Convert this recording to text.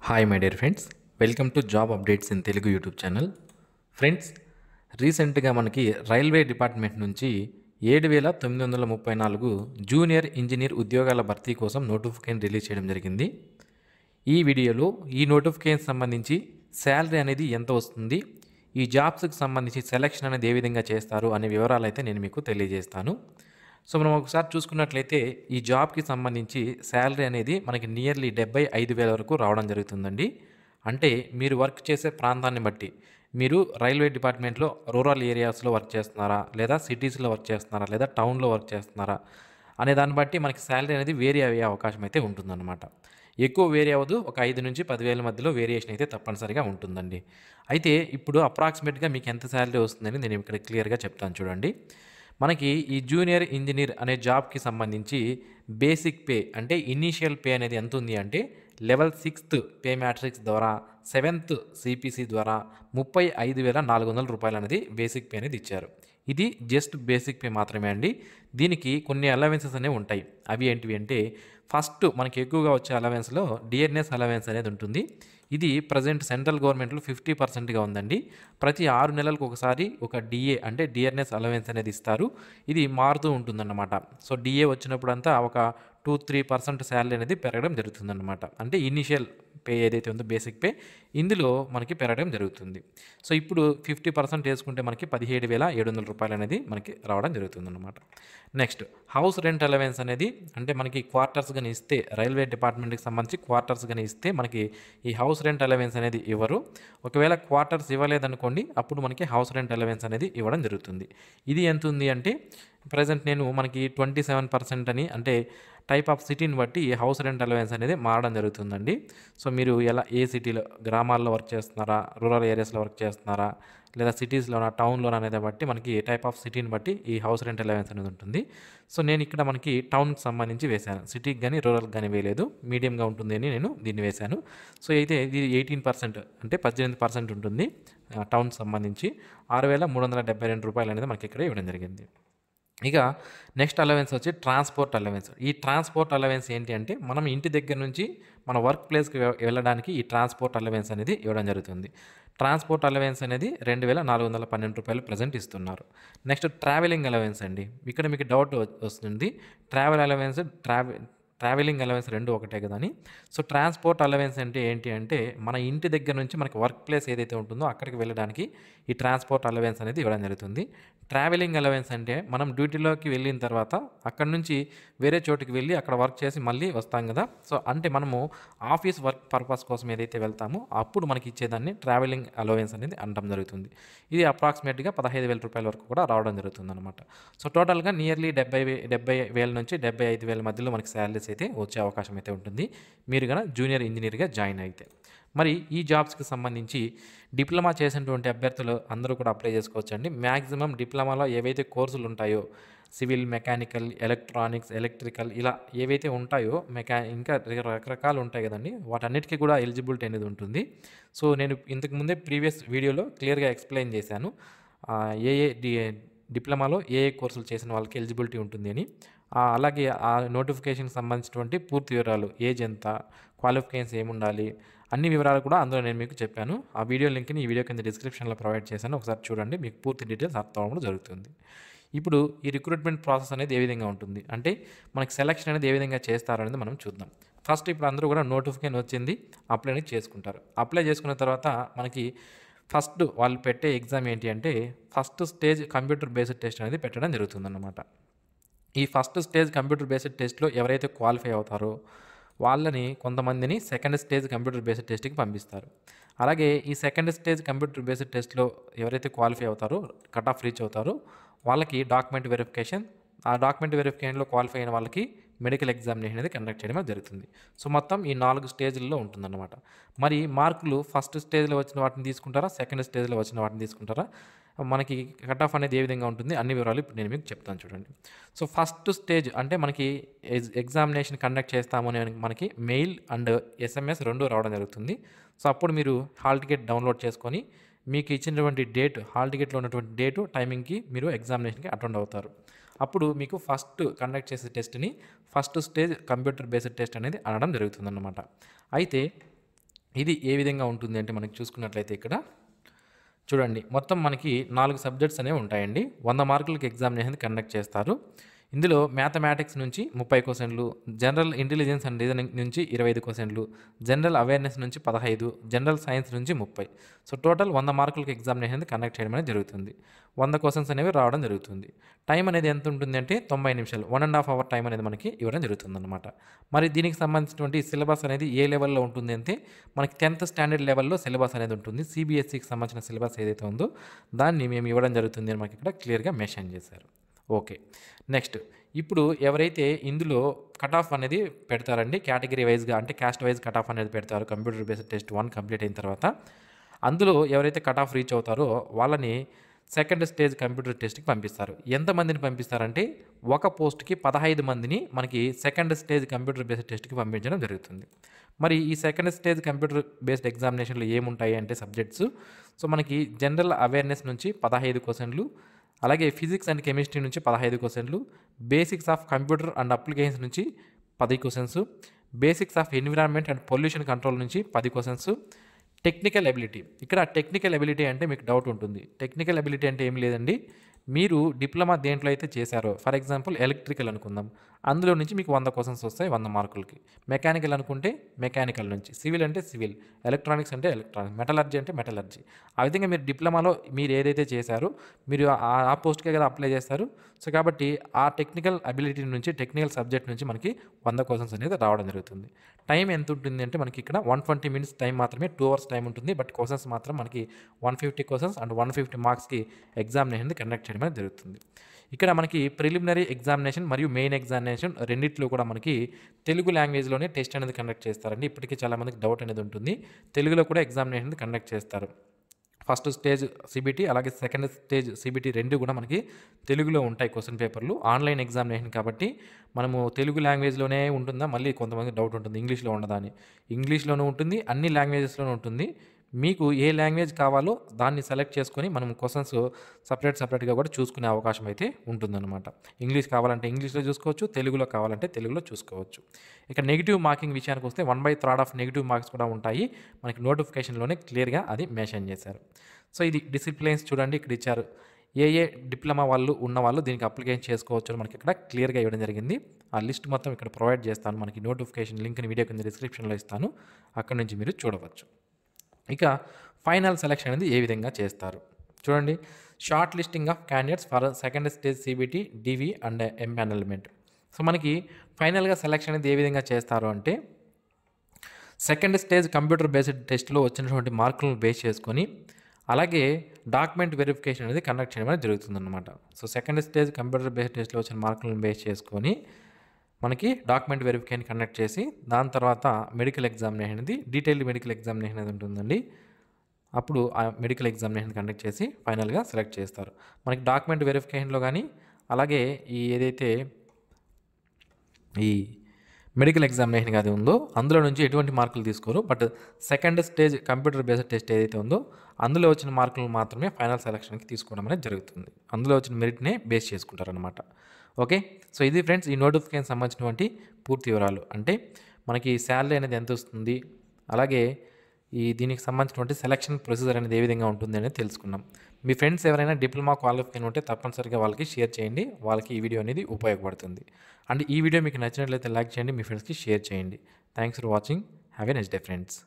Hi my dear friends, welcome to job updates in Telugu YouTube channel. Friends, రీసెంట్గా మనకి railway department నుంచి 7,934 junior engineer ఉద్యోగాల భర్తీ కోసం నోటిఫికేషన్ రిలీజ్ చేయడం జరిగింది. ఈ వీడియోలో ఈ నోటిఫికేషన్ సంబంధించి శాలరీ అనేది ఎంత వస్తుంది, ఈ జాబ్స్కి సంబంధించి సెలక్షన్ అనేది ఏ విధంగా చేస్తారు అనే వివరాలు అయితే నేను మీకు తెలియజేస్తాను. సో మనం ఒకసారి చూసుకున్నట్లయితే ఈ జాబ్కి సంబంధించి శాలరీ అనేది మనకి నియర్లీ 75,000 వరకు రావడం జరుగుతుందండి. అంటే మీరు వర్క్ చేసే ప్రాంతాన్ని బట్టి, మీరు రైల్వే డిపార్ట్మెంట్లో రూరల్ ఏరియాస్లో వర్క్ చేస్తున్నారా, లేదా సిటీస్లో వర్క్ చేస్తున్నారా, లేదా టౌన్లో వర్క్ చేస్తున్నారా అనే దాన్ని బట్టి మనకి శాలరీ అనేది వేరీ అయ్యే అవకాశం అయితే ఉంటుందన్నమాట. ఎక్కువ వేరీ అవ్వదు, ఒక 5 నుంచి 10,000 మధ్యలో వేరియేషన్ అయితే తప్పనిసరిగా ఉంటుందండి. అయితే ఇప్పుడు అప్రాక్సిమేట్గా మీకు ఎంత శాలరీ వస్తుందని నేను ఇక్కడ క్లియర్గా చెప్తాను చూడండి. మనకి ఈ జూనియర్ ఇంజనీర్ అనే జాబ్కి సంబంధించి బేసిక్ పే అంటే ఇనీషియల్ పే అనేది ఎంత ఉంది అంటే లెవెల్ 6th పే మ్యాట్రిక్స్ ద్వారా 7th సిపిసి ద్వారా 35,400 రూపాయలు అనేది బేసిక్ పే అనేది ఇచ్చారు. ఇది జస్ట్ బేసిక్ పే మాత్రమే అండి. దీనికి కొన్ని అలవెన్సెస్ అనేవి ఉంటాయి. అవి ఏంటివి అంటే, ఫస్ట్ మనకి ఎక్కువగా వచ్చే అలవెన్స్లో డిఆర్ఎస్ అలవెన్స్ అనేది ఉంటుంది. ఇది ప్రజెంట్ సెంట్రల్ గవర్నమెంట్లో 50%గా ఉందండి. ప్రతి 6 నెలలకు ఒకసారి ఒక డిఏ అంటే డిఆర్ఎస్ అలవెన్స్ అనేది ఇస్తారు. ఇది మారుతూ ఉంటుందన్నమాట. సో డిఏ వచ్చినప్పుడంతా ఒక 2-3% శాలరీ అనేది పెరగడం జరుగుతుందన్నమాట. అంటే ఇనీషియల్ పే ఏదైతే ఉందో బేసిక్ పే ఇందులో మనకి పెరగడం జరుగుతుంది. సో ఇప్పుడు 50% వేసుకుంటే మనకి 17,700 రూపాయలు అనేది మనకి రావడం జరుగుతుందన్నమాట. నెక్స్ట్ హౌస్ రెంట్ అలవెన్స్ అనేది, అంటే మనకి క్వార్టర్స్ కానీ ఇస్తే, రైల్వే డిపార్ట్మెంట్కి సంబంధించి క్వార్టర్స్ కానీ ఇస్తే మనకి ఈ హౌస్ రెంట్ అలవెన్స్ అనేది ఇవ్వరు. ఒకవేళ క్వార్టర్స్ ఇవ్వలేదనుకోండి, అప్పుడు మనకి హౌస్ రెంట్ అలవెన్స్ అనేది ఇవ్వడం జరుగుతుంది. ఇది ఎంత ఉంది అంటే ప్రజెంట్ నేను మనకి 27% అని, అంటే టైప్ ఆఫ్ సిటీని బట్టి ఈ హౌస్ రెంట్ అలవెన్స్ అనేది మారడం జరుగుతుందండి. సో మీరు ఏ సిటీలో, గ్రామాల్లో వర్క్ చేస్తున్నారా, రూరల్ ఏరియాస్లో వర్క్ చేస్తున్నారా, లేదా సిటీస్లోనా, టౌన్లోనా అనేది బట్టి మనకి టైప్ ఆఫ్ సిటీని బట్టి ఈ హౌస్ రెంట్ అలవెన్స్ అనేది ఉంటుంది. సో నేను ఇక్కడ మనకి టౌన్కి సంబంధించి వేశాను, సిటీకి కానీ రూరల్కి కానీ వేయలేదు, మీడియంగా ఉంటుంది అని నేను దీన్ని వేశాను. సో అయితే ఇది 18% అంటే 18% ఉంటుంది. టౌన్కి సంబంధించి 6,372 రూపాయలు అనేది మనకి ఇక్కడ ఇవ్వడం జరిగింది. ఇక నెక్స్ట్ అలవెన్స్ వచ్చి ట్రాన్స్పోర్ట్ అలవెన్స్. ఈ ట్రాన్స్పోర్ట్ అలవెన్స్ ఏంటి అంటే, మనం ఇంటి దగ్గర నుంచి మన వర్క్ ప్లేస్కి వెళ్ళడానికి ఈ ట్రాన్స్పోర్ట్ అలవెన్స్ అనేది ఇవ్వడం జరుగుతుంది. ట్రాన్స్పోర్ట్ అలవెన్స్ అనేది 2,412 రూపాయలు ప్రజెంట్ ఇస్తున్నారు. నెక్స్ట్ ట్రావెలింగ్ అలవెన్స్ అండి. ఇక్కడ మీకు డౌట్ వస్తుంది, ట్రావెల్ అలవెన్స్ ట్రావెలింగ్ అలవెన్స్ రెండు ఒకటే కదా అని. సో ట్రాన్స్పోర్ట్ అలవెన్స్ అంటే ఏంటి అంటే, మన ఇంటి దగ్గర నుంచి మనకి వర్క్ ప్లేస్ ఏదైతే ఉంటుందో అక్కడికి వెళ్ళడానికి ఈ ట్రాన్స్పోర్ట్ అలవెన్స్ అనేది ఇవ్వడం జరుగుతుంది. ట్రావెలింగ్ అలవెన్స్ అంటే మనం డ్యూటీలోకి వెళ్ళిన తర్వాత అక్కడ నుంచి వేరే చోటుకి వెళ్ళి అక్కడ వర్క్ చేసి మళ్ళీ వస్తాం కదా. సో అంటే మనము ఆఫీస్ వర్క్ పర్పస్ కోసం ఏదైతే వెళ్తామో అప్పుడు మనకి ఇచ్చేదాన్ని ట్రావెలింగ్ అలవెన్స్ అనేది అనడం జరుగుతుంది. ఇది అప్రాక్సిమేట్గా 15,000 రూపాయల వరకు కూడా రావడం జరుగుతుంది అనమాట. సో టోటల్గా నియర్లీ 70,000 నుంచి 75,000 మధ్యలో మనకి శాలరీస్ అయితే వచ్చే అవకాశం అయితే ఉంటుంది, మీరు కనుక జూనియర్ ఇంజనీర్గా జాయిన్ అయితే. మరి ఈ జాబ్స్కి సంబంధించి డిప్లొమా చేసినటువంటి అభ్యర్థులు అందరూ కూడా అప్లై చేసుకోవచ్చండి. మ్యాక్సిమం డిప్లొమాలో ఏవైతే కోర్సులు ఉంటాయో, సివిల్, మెకానికల్, ఎలక్ట్రానిక్స్, ఎలక్ట్రికల్, ఇలా ఏవైతే ఉంటాయో ఇంకా రకరకాలు ఉంటాయి కదండి, వాటన్నిటికీ కూడా ఎలిజిబిలిటీ అనేది ఉంటుంది. సో నేను ఇంతకుముందే ప్రీవియస్ వీడియోలో క్లియర్గా ఎక్స్ప్లెయిన్ చేశాను ఏ డిప్లొమాలో ఏ కోర్సులు చేసిన వాళ్ళకి ఎలిజిబిలిటీ ఉంటుంది అని. అలాగే ఆ నోటిఫికేషన్కి సంబంధించినటువంటి పూర్తి వివరాలు, ఏజ్ ఎంత, క్వాలిఫికేషన్స్ ఏముండాలి, అన్ని వివరాలు కూడా అందులో నేను మీకు చెప్పాను. ఆ వీడియో లింక్ని ఈ వీడియో కింద డిస్క్రిప్షన్లో ప్రొవైడ్ చేశాను, ఒకసారి చూడండి, మీకు పూర్తి డీటెయిల్స్ అర్థం అవ్వడం జరుగుతుంది. ఇప్పుడు ఈ రిక్రూట్మెంట్ ప్రాసెస్ అనేది ఏ విధంగా ఉంటుంది అంటే, మనకి సెలక్షన్ అనేది ఏ విధంగా చేస్తారనేది మనం చూద్దాం. ఫస్ట్ ఇప్పుడు అందరూ కూడా నోటిఫికేషన్ వచ్చింది, అప్లై అనేది చేసుకుంటారు. అప్లై చేసుకున్న తర్వాత మనకి ఫస్ట్ వాళ్ళు పెట్టే ఎగ్జామ్ ఏంటి అంటే, first stage computer based test అనేది పెట్టడం జరుగుతుందన్నమాట. ఈ ఫస్ట్ స్టేజ్ కంప్యూటర్ బేస్డ్ టెస్ట్లో ఎవరైతే క్వాలిఫై అవుతారో వాళ్ళని కొంతమందిని సెకండ్ స్టేజ్ కంప్యూటర్ బేస్డ్ టెస్ట్కి పంపిస్తారు. అలాగే ఈ సెకండ్ స్టేజ్ కంప్యూటర్ బేస్డ్ టెస్ట్లో ఎవరైతే క్వాలిఫై అవుతారో, కట్ ఆఫ్ రీచ్ అవుతారో వాళ్ళకి డాక్యుమెంట్ వెరిఫికేషన్, ఆ డాక్యుమెంట్ వెరిఫికేషన్లో క్వాలిఫై అయిన వాళ్ళకి మెడికల్ ఎగ్జామినేషన్ అనేది కండక్ట్ చేయడం జరుగుతుంది. సో మొత్తం ఈ 4 స్టేజ్ల్లో ఉంటుందన్నమాట. మరి మార్కులు ఫస్ట్ స్టేజ్లో వచ్చిన వాటిని తీసుకుంటారా, సెకండ్ స్టేజ్లో వచ్చిన వాటిని తీసుకుంటారా, మనకి కట్ ఆఫ్ అనేది ఏ విధంగా ఉంటుంది, అన్ని వివరాలు ఇప్పుడు నేను మీకు చెప్తాను చూడండి. సో ఫస్ట్ స్టేజ్ అంటే మనకి ఎగ్జామినేషన్ కండక్ట్ చేస్తాము అని మనకి మెయిల్ అండ్ SMS రెండు రావడం జరుగుతుంది. సో అప్పుడు మీరు హాల్ టికెట్ డౌన్లోడ్ చేసుకొని మీకు ఇచ్చినటువంటి డేట్, హాల్ టికెట్లో ఉన్నటువంటి డేటు, టైమింగ్కి మీరు ఎగ్జామినేషన్కి అటెండ్ అవుతారు. అప్పుడు మీకు ఫస్ట్ కండక్ట్ చేసే టెస్ట్ని first stage computer based test అనేది అనడం జరుగుతుందన్నమాట. అయితే ఇది ఏ విధంగా ఉంటుంది అంటే మనకి చూసుకున్నట్లయితే ఇక్కడ చూడండి, మొత్తం మనకి 4 సబ్జెక్ట్స్ అనేవి ఉంటాయండి. 100 మార్కులకి ఎగ్జామినేషన్ కండక్ట్ చేస్తారు. ఇందులో మ్యాథమెటిక్స్ నుంచి 30 క్వెషన్లు, జనరల్ ఇంటెలిజెన్స్ అండ్ రీజనింగ్ నుంచి 25 క్వెషన్లు, జనరల్ అవేర్నెస్ నుంచి 15, జనరల్ సైన్స్ నుంచి 30. సో టోటల్ 100 మార్కులకి ఎగ్జామినేషన్ కండక్ట్ చేయడం అనేది జరుగుతుంది. 100 క్వెషన్స్ అనేవి రావడం జరుగుతుంది. టైం అనేది ఎంత ఉంటుంది అంటే 90 నిమిషాలు, 1.5 అవర్ టైం అనేది మనకి ఇవ్వడం జరుగుతుందన్నమాట. మరి దీనికి సంబంధించినటువంటి సిలబస్ అనేది ఏ లెవెల్లో ఉంటుంది అంటే మనకి 10th స్టాండర్డ్ లెవెల్లో సిలబస్ అనేది ఉంటుంది. సిబిఎస్ఈకి సంబంధించిన సిలబస్ ఏదైతే ఉందో దాన్ని మేము ఇవ్వడం జరుగుతుంది అని మనకి ఇక్కడ క్లియర్గా మెన్షన్ చేశారు. ఓకే, నెక్స్ట్ ఇప్పుడు ఎవరైతే ఇందులో కట్ ఆఫ్ అనేది పెడతారండి, కేటగిరీ వైజ్గా అంటే క్యాస్ట్ వైజ్ కట్ ఆఫ్ అనేది పెడతారు. కంప్యూటర్ బేస్డ్ టెస్ట్ 1 కంప్లీట్ అయిన తర్వాత అందులో ఎవరైతే కట్ ఆఫ్ రీచ్ అవుతారో వాళ్ళని సెకండ్ స్టేజ్ కంప్యూటర్ టెస్ట్కి పంపిస్తారు. ఎంతమందిని పంపిస్తారంటే ఒక పోస్ట్కి 15 మందిని మనకి సెకండ్ స్టేజ్ కంప్యూటర్ బేస్డ్ టెస్ట్కి పంపించడం జరుగుతుంది. మరి ఈ సెకండ్ స్టేజ్ కంప్యూటర్ బేస్డ్ ఎగ్జామినేషన్లో ఏముంటాయి అంటే సబ్జెక్ట్స్, సో మనకి జనరల్ అవేర్నెస్ నుంచి 15 క్వశ్చన్లు, అలాగే ఫిజిక్స్ అండ్ కెమిస్ట్రీ నుంచి 15 క్వశ్చన్లు, basics of computer and applications నుంచి 10 questions, basics of environment and pollution control నుంచి 10 క్వశ్చన్స్, టెక్నికల్ ఎబిలిటీ. ఇక్కడ టెక్నికల్ ఎబిలిటీ అంటే మీకు డౌట్ ఉంటుంది. టెక్నికల్ ఎబిలిటీ అంటే ఏం లేదండి, మీరు డిప్లొమా దేంట్లో అయితే చేశారో, ఫర్ ఎగ్జాంపుల్ ఎలక్ట్రికల్ అనుకుందాం, అందులో నుంచి మీకు 100 క్వశ్చన్స్ వస్తాయి 100 మార్కులకి. మెకానికల్ అనుకుంటే మెకానికల్ నుంచి, సివిల్ అంటే సివిల్, ఎలక్ట్రానిక్స్ అంటే ఎలక్ట్రానిక్స్, మెటలర్జీ అంటే మెటలర్జీ. ఆ విధంగా మీరు డిప్లొమాలో మీరు ఏదైతే చేశారో మీరు ఆ పోస్ట్కే కదా అప్లై చేస్తారు. సో కాబట్టి ఆ టెక్నికల్ అబిలిటీ నుంచి, టెక్నికల్ సబ్జెక్ట్ నుంచి మనకి 100 క్వశ్చన్స్ అనేది రావడం జరుగుతుంది. టైం ఎంత ఉంటుంది అంటే మనకి ఇక్కడ 120 మినిట్స్ టైం మాత్రమే, 2 అవర్స్ టైం ఉంటుంది. బట్ క్వశ్చన్స్ మాత్రం మనకి 150 క్వశ్చన్స్ అండ్ 150 మార్క్స్కి ఎగ్జామినేషన్ కండక్ట్ చేయడం అనేది జరుగుతుంది. ఇక్కడ మనకి ప్రిలిమినరీ ఎగ్జామినేషన్ మరియు మెయిన్ ఎగ్జామినేషన్ రెండిట్లో కూడా మనకి తెలుగు లాంగ్వేజ్లోనే టెస్ట్ అనేది కండక్ట్ చేస్తారండి. ఇప్పటికీ చాలామందికి డౌట్ అనేది ఉంటుంది. తెలుగులో కూడా ఎగ్జామినేషన్ కండక్ట్ చేస్తారు. ఫస్ట్ స్టేజ్ సిబిటీ అలాగే సెకండ్ స్టేజ్ సిబిటీ రెండు కూడా మనకి తెలుగులో ఉంటాయి క్వశ్చన్ పేపర్లు. ఆన్లైన్ ఎగ్జామినేషన్ కాబట్టి మనము తెలుగు లాంగ్వేజ్లోనే ఉంటుందా, మళ్ళీ కొంతమంది డౌట్ ఉంటుంది ఇంగ్లీష్లో ఉండదా అని. ఇంగ్లీష్లోనూ ఉంటుంది, అన్ని లాంగ్వేజెస్లోనూ ఉంటుంది. మీకు ఏ లాంగ్వేజ్ కావాలో దాన్ని సెలెక్ట్ చేసుకొని మనం క్వశ్చన్స్ సపరేట్గా కూడా చూసుకునే అవకాశం అయితే ఉంటుందన్నమాట. ఇంగ్లీష్ కావాలంటే ఇంగ్లీష్లో చూసుకోవచ్చు, తెలుగులో కావాలంటే తెలుగులో చూసుకోవచ్చు. ఇక నెగిటివ్ మార్కింగ్ విషయానికి వస్తే 1/3 ఆఫ్ నెగిటివ్ మార్క్స్ కూడా ఉంటాయి. మనకి నోటిఫికేషన్లోనే క్లియర్గా అది మెన్షన్ చేశారు. సో ఇది డిసిప్లిన్స్ చూడండి, ఇక్కడ ఇచ్చారు ఏ డిప్లొమా వాళ్ళు ఉన్నవాళ్ళు దీనికి అప్లికేషన్ చేసుకోవచ్చు అని మనకి ఇక్కడ క్లియర్గా ఇవ్వడం జరిగింది. ఆ లిస్ట్ మొత్తం ఇక్కడ ప్రొవైడ్ చేస్తాను. మనకి నోటిఫికేషన్ లింక్ని వీడియో కింద డిస్క్రిప్షన్లో ఇస్తాను, అక్కడ నుంచి మీరు చూడవచ్చు. ఇక ఫైనల్ సెలెక్షన్ అనేది ఏ విధంగా చేస్తారు చూడండి. Short listing of candidates for second stage CBT, DV and empanelment. So మనకి ఫైనల్గా సెలెక్షన్ అనేది ఏ విధంగా చేస్తారు అంటే సెకండ్ స్టేజ్ కంప్యూటర్ బేస్డ్ టెస్ట్లో వచ్చినటువంటి మార్కులను బేస్ చేసుకొని అలాగే డాక్యుమెంట్ వెరిఫికేషన్ అనేది కండక్ట్ చేయడం అనేది జరుగుతుందన్నమాట. So second stage computer based టెస్ట్లో వచ్చిన మార్కులను బేస్ చేసుకొని మనకి డాక్యుమెంట్ వెరిఫికేషన్ కండక్ట్ చేసి దాని తర్వాత మెడికల్ ఎగ్జామినేషన్ అనేది, డీటెయిల్డ్ మెడికల్ ఎగ్జామినేషన్ అనేది ఉంటుందండి. అప్పుడు ఆ మెడికల్ ఎగ్జామినేషన్ కండక్ట్ చేసి ఫైనల్గా సెలెక్ట్ చేస్తారు. మనకి డాక్యుమెంట్ వెరిఫికేషన్లో కానీ అలాగే ఈ ఏదైతే ఈ మెడికల్ ఎగ్జామినేషన్ అది ఉందో అందులో నుంచి ఎటువంటి మార్కులు తీసుకోరు. But second stage computer based test ఏదైతే ఉందో అందులో వచ్చిన మార్కులు మాత్రమే ఫైనల్ సెలక్షన్కి తీసుకోవడం అనేది జరుగుతుంది. అందులో వచ్చిన మెరిట్నే బేస్ చేసుకుంటారనమాట. ఓకే, సో ఇది ఫ్రెండ్స్ ఈ నోటిఫికేషన్ సంబంధించినటువంటి పూర్తి వివరాలు. అంటే మనకి శాలరీ అనేది ఎంత వస్తుంది, అలాగే దీనికి సంబంధించినటువంటి సెలక్షన్ ప్రొసీజర్ అనేది ఏ విధంగా ఉంటుంది అనేది తెలుసుకున్నాం. మీ ఫ్రెండ్స్ ఎవరైనా డిప్లొమా క్వాలిఫికేషన్ ఉంటే తప్పనిసరిగా వాళ్ళకి షేర్ చేయండి, వాళ్ళకి ఈ వీడియో అనేది ఉపయోగపడుతుంది. అండ్ ఈ వీడియో మీకు నచ్చినట్లయితే లైక్ చేయండి, మీ ఫ్రెండ్స్కి షేర్ చేయండి. Thanks for watching. Have a nice day friends.